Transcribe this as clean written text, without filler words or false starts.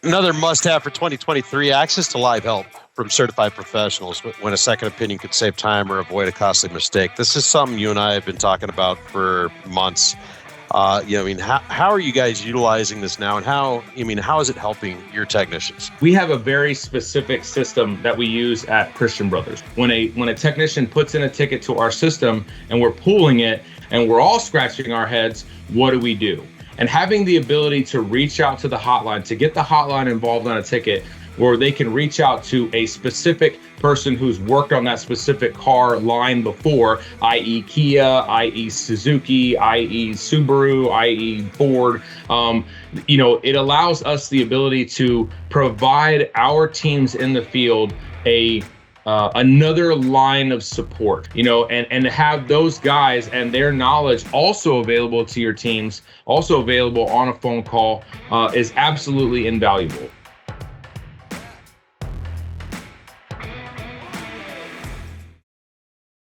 Another must-have for 2023, access to live help from certified professionals when a second opinion could save time or avoid a costly mistake. This is something you and I have been talking about for months. How are you guys utilizing this now, and how is it helping your technicians? We have a very specific system that we use at Christian Brothers. When a technician puts in a ticket to our system and we're pulling it and we're all scratching our heads, what do? And having the ability to reach out to the hotline, to get the hotline involved on a ticket where they can reach out to a specific person who's worked on that specific car line before, i.e. Kia, i.e. Suzuki, i.e. Subaru, i.e. Ford. It allows us the ability to provide our teams in the field another line of support, and to have those guys and their knowledge also available to your teams, also available on a phone call, is absolutely invaluable.